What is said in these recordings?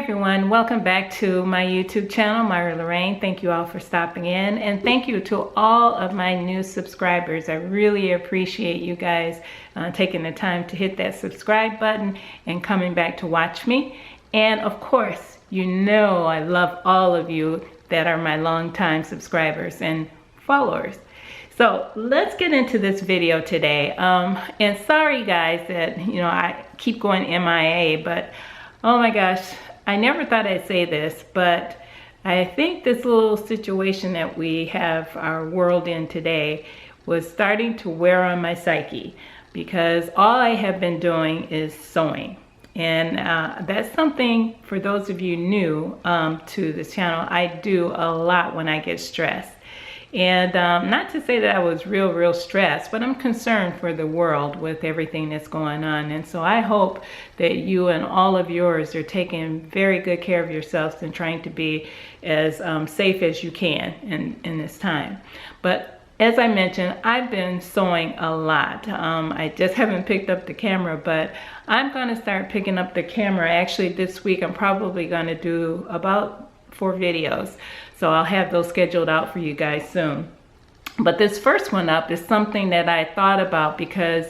everyone, welcome back to my YouTube channel, Myra Lorraine. Thank you all for stopping in, and thank you to all of my new subscribers. I really appreciate you guys taking the time to hit that subscribe button and coming back to watch me. And of course, you know I love all of you that are my longtime subscribers and followers. So let's get into this video today. And sorry guys that I keep going MIA, but oh my gosh, I never thought I'd say this, but I think this little situation that we have our world in today was starting to wear on my psyche, because all I have been doing is sewing. And that's something, for those of you new to this channel, I do a lot when I get stressed. And not to say that I was real stressed, but I'm concerned for the world with everything that's going on. And so I hope that you and all of yours are taking very good care of yourselves and trying to be as safe as you can in this time. But as I mentioned, I've been sewing a lot. I just haven't picked up the camera, but I'm going to start picking up the camera. Actually, this week I'm probably going to do about 4 videos. So I'll have those scheduled out for you guys soon. But this first one up is something that I thought about because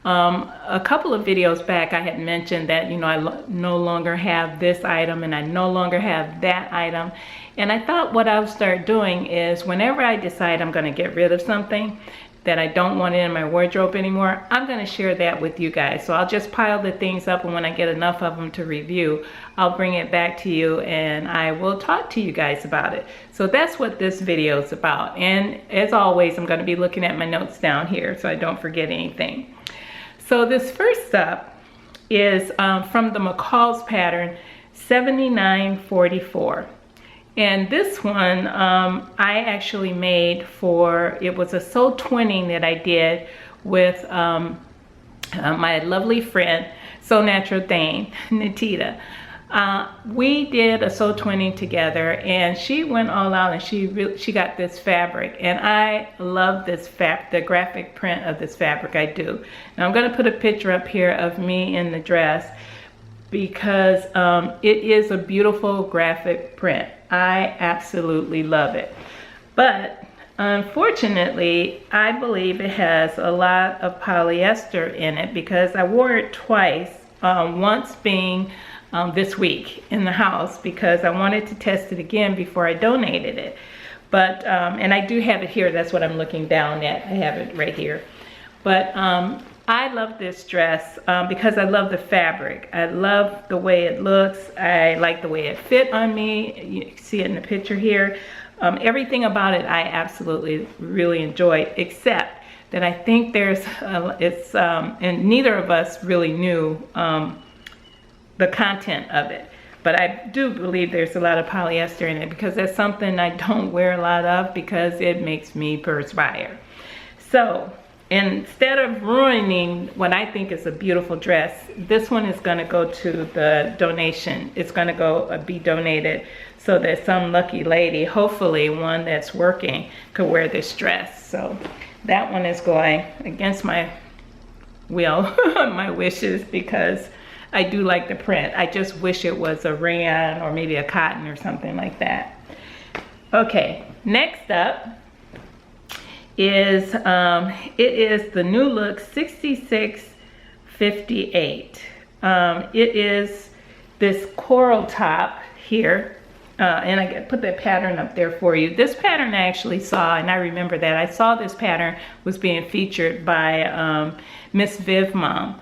a couple of videos back I had mentioned that I no longer have this item and I no longer have that item. And I thought what I'll start doing is whenever I decide I'm going to get rid of something that I don't want in my wardrobe anymore, I'm going to share that with you guys. So I'll just pile the things up, and when I get enough of them to review, I'll bring it back to you and I will talk to you guys about it. So that's what this video is about. And as always, I'm going to be looking at my notes down here so I don't forget anything. So this first up is from the McCall's pattern 7944. And this one I actually made for, it was a sew twinning that I did with my lovely friend, Sew Natural Thane, Natita. We did a sew twinning together, and she went all out and she got this fabric, and I love this the graphic print of this fabric. I do. Now I'm going to put a picture up here of me in the dress because it is a beautiful graphic print. I absolutely love it. But unfortunately, I believe it has a lot of polyester in it because I wore it twice, once being this week in the house because I wanted to test it again before I donated it. But, and I do have it here, that's what I'm looking down at. I have it right here. But I love this dress because I love the fabric. I love the way it looks. I like the way it fit on me. You can see it in the picture here. Everything about it I absolutely really enjoyed, except that I think there's, and neither of us really knew the content of it. But I do believe there's a lot of polyester in it because that's something I don't wear a lot of because it makes me perspire. So instead of ruining what I think is a beautiful dress, this one is going to go to the donation. It's going to go be donated so that some lucky lady, hopefully one that's working, could wear this dress. So that one is going against my will, my wishes, because I do like the print. I just wish it was a rayon or maybe a cotton or something like that. Okay, next up is it is the New Look 6658. It is this coral top here, and I put that pattern up there for you. This pattern I actually saw, and I remember that I saw this pattern was being featured by Miss Viv Mom.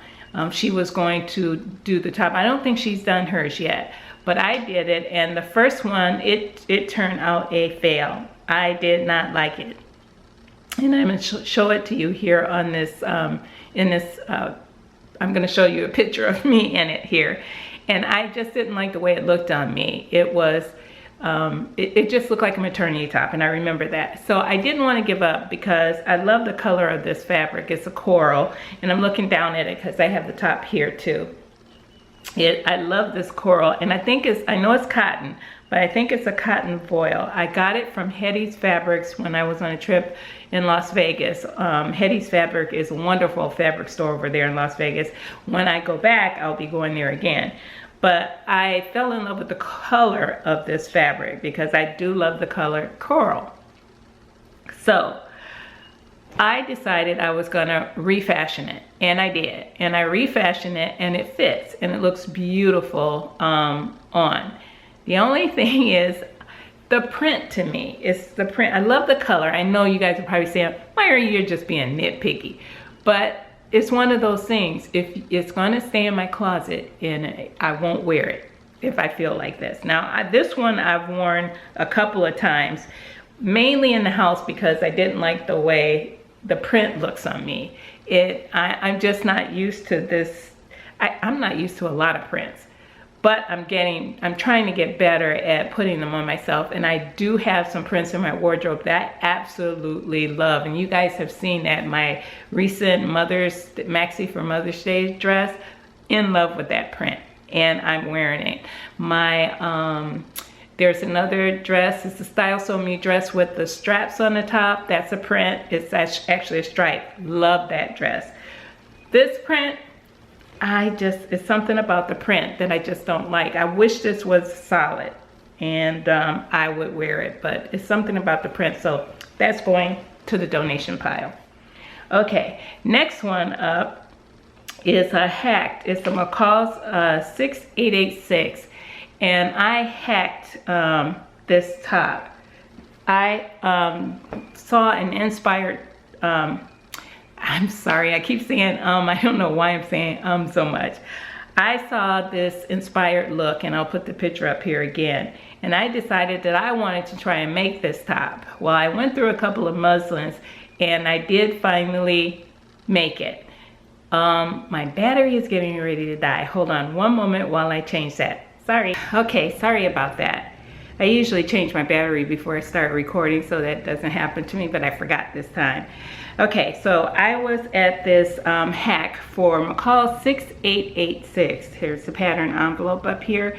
She was going to do the top. I don't think she's done hers yet, but I did it, and the first one it turned out a fail. I did not like it. And I'm going to show it to you here on this, I'm going to show you a picture of me in it here. And I just didn't like the way it looked on me. It was, it just looked like a maternity top, and I remember that. So I didn't want to give up because I love the color of this fabric. It's a coral, and I'm looking down at it because I have the top here too. I love this coral, and I think I know it's cotton, but I think it's a cotton voile. I got it from Hetty's Fabrics when I was on a trip in Las Vegas. Hetty's Fabric is a wonderful fabric store over there in Las Vegas. When I go back, I'll be going there again. But I fell in love with the color of this fabric because I do love the color coral. So I decided I was gonna refashion it, and I did. And I refashioned it, and it fits, and it looks beautiful on. The only thing is, the print to me, it's the print. I love the color. I know you guys are probably saying, Myra, you're just being nitpicky. But it's one of those things, if it's gonna stay in my closet, and I won't wear it if I feel like this. Now, this one I've worn a couple of times, mainly in the house because I didn't like the way the print looks on me. I'm just not used to this. I'm not used to a lot of prints. But I'm trying to get better at putting them on myself. And I do have some prints in my wardrobe that I absolutely love. And you guys have seen that, my recent maxi for Mother's Day dress, in love with that print. And I'm wearing it. There's another dress, it's a Style So Me dress with the straps on the top. That's a print, it's actually a stripe. Love that dress. This print, it's something about the print that I just don't like. I wish this was solid and I would wear it, but it's something about the print. So that's going to the donation pile. Okay, next one up is a hacked. It's a McCall's 6886, and I hacked this top. I saw an inspired, I'm sorry, I keep saying I don't know why I'm saying so much. I saw this inspired look, and I'll put the picture up here again, and I decided that I wanted to try and make this top. Well, I went through a couple of muslins, and I did finally make it. My battery is getting ready to die. Hold on one moment while I change that. Sorry. Okay, sorry about that. I usually change my battery before I start recording, so that doesn't happen to me, but I forgot this time. Okay, so I was at this hack for McCall 6886. Here's the pattern envelope up here.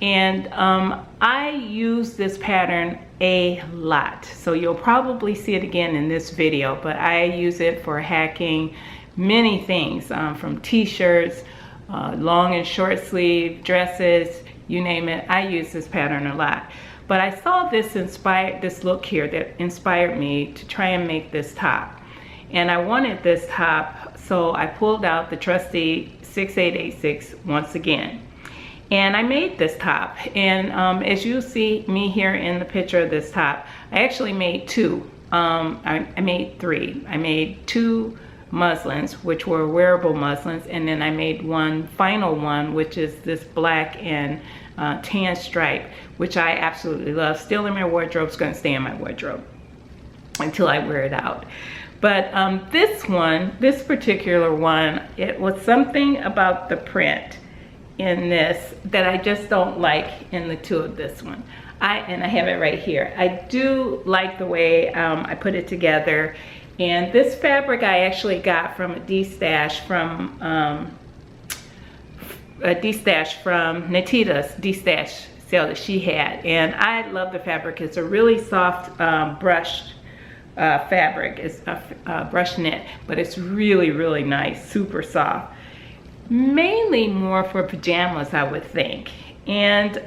And I use this pattern a lot. So you'll probably see it again in this video, but I use it for hacking many things, from t-shirts, long and short sleeve dresses, you name it. I use this pattern a lot. But I saw this look here that inspired me to try and make this top. And I wanted this top, so I pulled out the trusty 6886 once again. And I made this top. And as you see me here in the picture of this top, I actually made two. I made three. I made two muslins, which were wearable muslins, and then I made one final one, which is this black and tan stripe, which I absolutely love. Still in my wardrobe. It's going to stay in my wardrobe until I wear it out. But this particular one, it was something about the print in this that I just don't like in the two of this one. And I have it right here. I do like the way I put it together. And this fabric I actually got from a D-stash from Natita's D-stash sale that she had. And I love the fabric. It's a really soft brushed fabric. It's a brush knit, but it's really, really nice, super soft. Mainly more for pajamas, I would think. And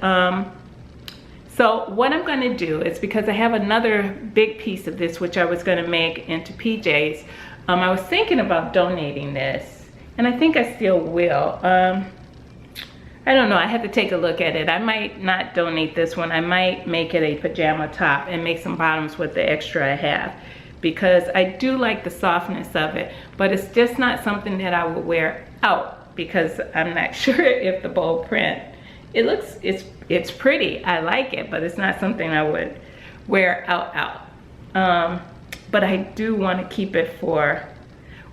so what I'm going to do is, because I have another big piece of this which I was going to make into PJs, I was thinking about donating this, and I think I still will. I don't know, I have to take a look at it. I might not donate this one. I might make it a pajama top and make some bottoms with the extra I have, because I do like the softness of it, but it's just not something that I would wear out, because I'm not sure if the bold print, it's pretty, I like it, but it's not something I would wear out. But I do want to keep it for,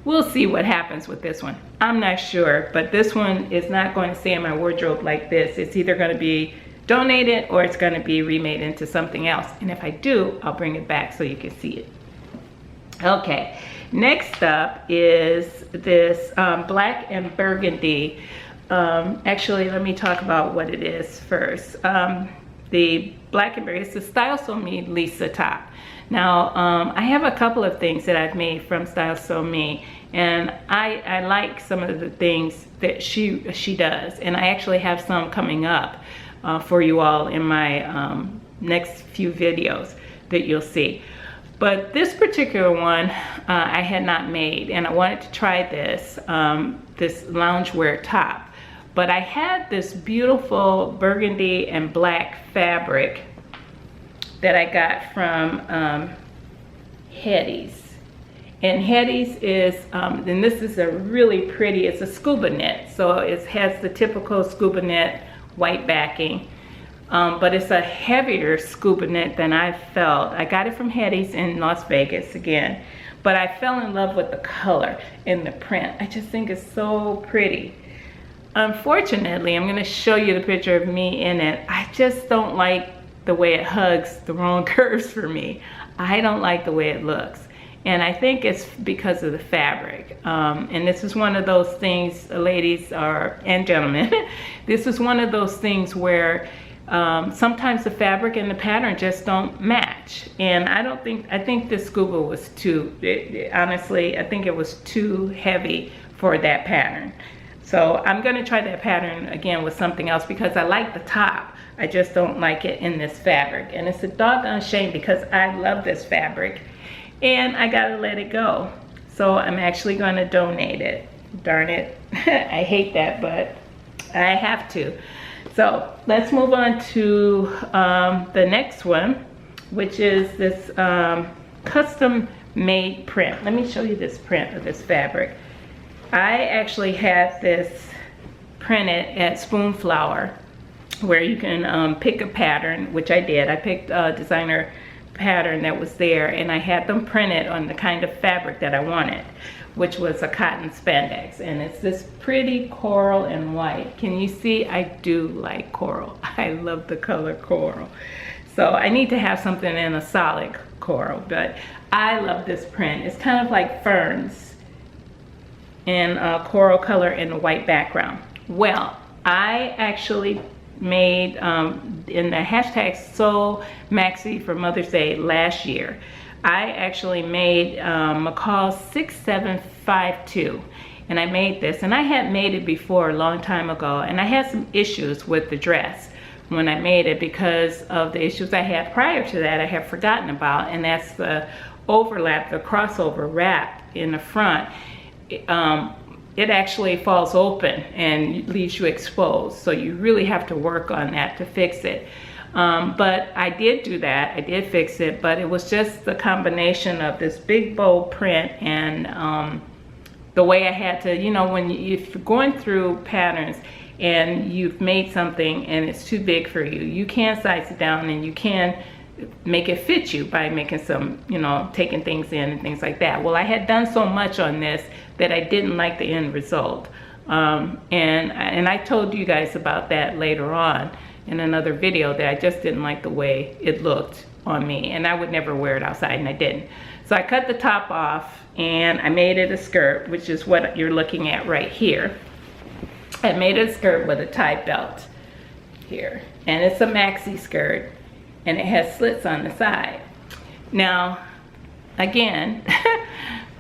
we'll see what happens with this one. I'm not sure, but this one is not going to stay in my wardrobe like this. It's either going to be donated or it's going to be remade into something else. And if I do, I'll bring it back so you can see it. Okay, next up is this black and burgundy. Actually, let me talk about what it is first. the Black and Berry. It's the Style So Me Lisa top. Now, I have a couple of things that I've made from Style So Me, and I like some of the things that she does, and I actually have some coming up for you all in my next few videos that you'll see. But this particular one I had not made, and I wanted to try this, this loungewear top. But I had this beautiful burgundy and black fabric that I got from Hetty's. And Hetty's is, and this is a really pretty, it's a scuba knit. So it has the typical scuba knit white backing. But it's a heavier scuba knit than I felt. I got it from Hetty's in Las Vegas again. But I fell in love with the color and the print. I just think it's so pretty. Unfortunately, I'm going to show you the picture of me in it. I just don't like the way it hugs the wrong curves for me. I don't like the way it looks. And I think it's because of the fabric. And this is one of those things, ladies and gentlemen, this is one of those things where sometimes the fabric and the pattern just don't match. And I think this scuba was honestly, I think it was too heavy for that pattern. So I'm gonna try that pattern again with something else because I like the top. I just don't like it in this fabric. And it's a doggone shame because I love this fabric and I gotta let it go. So I'm actually gonna donate it. Darn it, I hate that, but I have to. So let's move on to the next one, which is this custom made print. Let me show you this print of this fabric. I actually had this printed at Spoonflower, where you can pick a pattern, which I did. I picked a designer pattern that was there, and I had them printed on the kind of fabric that I wanted, which was a cotton spandex. And it's this pretty coral and white. Can you see? I do like coral. I love the color coral. So I need to have something in a solid coral, but I love this print. It's kind of like ferns in a coral color and a white background. Well, I actually made in the hashtag Sew Maxi for Mother's Day last year, I actually made McCall 6752, and I made this, and I had made it before a long time ago, and I had some issues with the dress when I made it because of the issues I had prior to that I had forgotten about, and that's the overlap, the crossover wrap in the front. It actually falls open and leaves you exposed, so you really have to work on that to fix it. But I did do that, I did fix it, but it was just the combination of this big bold print and the way I had to, you know, if you're going through patterns and you've made something and it's too big for you, you can size it down and you can make it fit you by making some, you know, taking things in and things like that. Well, I had done so much on this that I didn't like the end result. And I told you guys about that later on in another video, that I just didn't like the way it looked on me, and I would never wear it outside, and I didn't. So I cut the top off and I made it a skirt, which is what you're looking at right here. I made it a skirt with a tie belt here, and it's a maxi skirt, and it has slits on the side. Now, again,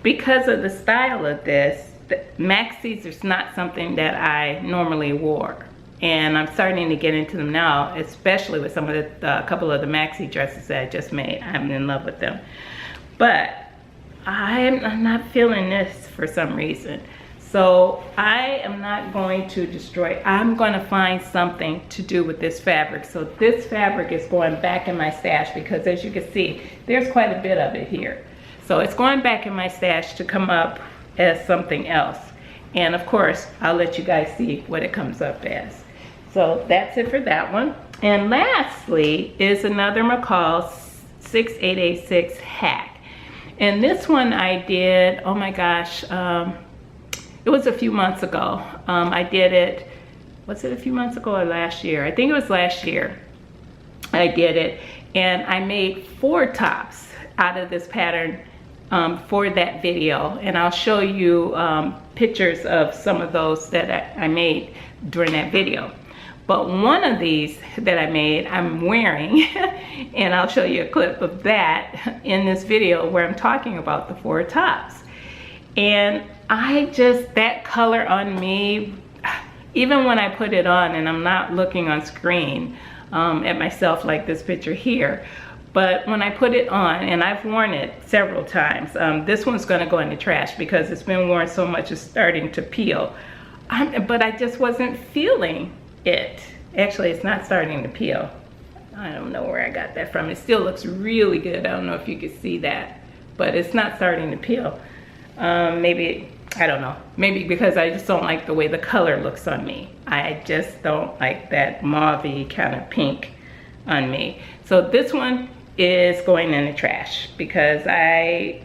because of the style of this, maxis is not something that I normally wore. And I'm starting to get into them now, especially with some of a couple of the maxi dresses that I just made. I'm in love with them. But I'm not feeling this for some reason. So I am not going to destroy, I'm going to find something to do with this fabric. So this fabric is going back in my stash because, as you can see, there's quite a bit of it here. So it's going back in my stash to come up as something else. And of course, I'll let you guys see what it comes up as. So that's it for that one. And lastly is another McCall 6886 hack. And this one I did, oh my gosh, it was a few months ago. I did it, was it a few months ago or last year? I think it was last year I did it. And I made 4 tops out of this pattern for that video. And I'll show you pictures of some of those that I made during that video. But one of these that I made, I'm wearing, and I'll show you a clip of that in this video where I'm talking about the 4 tops. And that color on me, even when I put it on and I'm not looking on screen at myself like this picture here, but when I put it on, and I've worn it several times, this one's gonna go in the trash because it's been worn so much it's starting to peel. But I just wasn't feeling it. Actually, it's not starting to peel. I don't know where I got that from. It still looks really good. I don't know if you can see that, but it's not starting to peel. Maybe, I don't know. Maybe because I just don't like the way the color looks on me. I just don't like that mauve-y kind of pink on me. So this one is going in the trash because I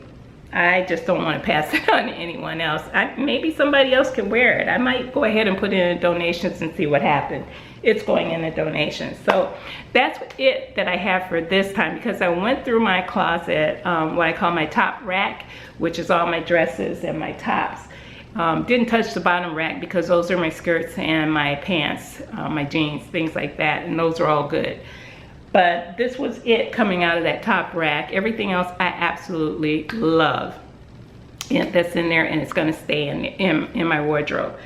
just don't want to pass it on to anyone else. Maybe somebody else can wear it. I might go ahead and put it in donations and see what happens. It's going in the donations. So that's it that I have for this time, because I went through my closet, what I call my top rack, which is all my dresses and my tops. Didn't touch the bottom rack because those are my skirts and my pants, my jeans, things like that, and those are all good. But this was it coming out of that top rack. Everything else I absolutely love. And that's in there, and it's gonna stay in my wardrobe.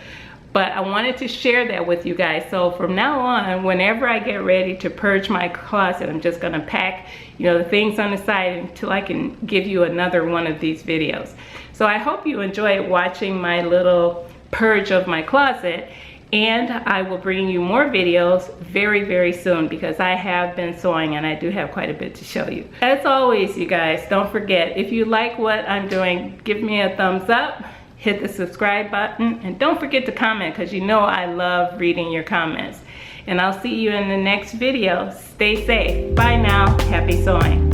But I wanted to share that with you guys. So from now on, whenever I get ready to purge my closet, I'm just gonna pack, you know, the things on the side until I can give you another one of these videos. So I hope you enjoyed watching my little purge of my closet. And I will bring you more videos very, very soon because I have been sewing and I do have quite a bit to show you. As always, you guys, don't forget, if you like what I'm doing, give me a thumbs up, hit the subscribe button, and don't forget to comment because you know I love reading your comments. And I'll see you in the next video. Stay safe. Bye now. Happy sewing.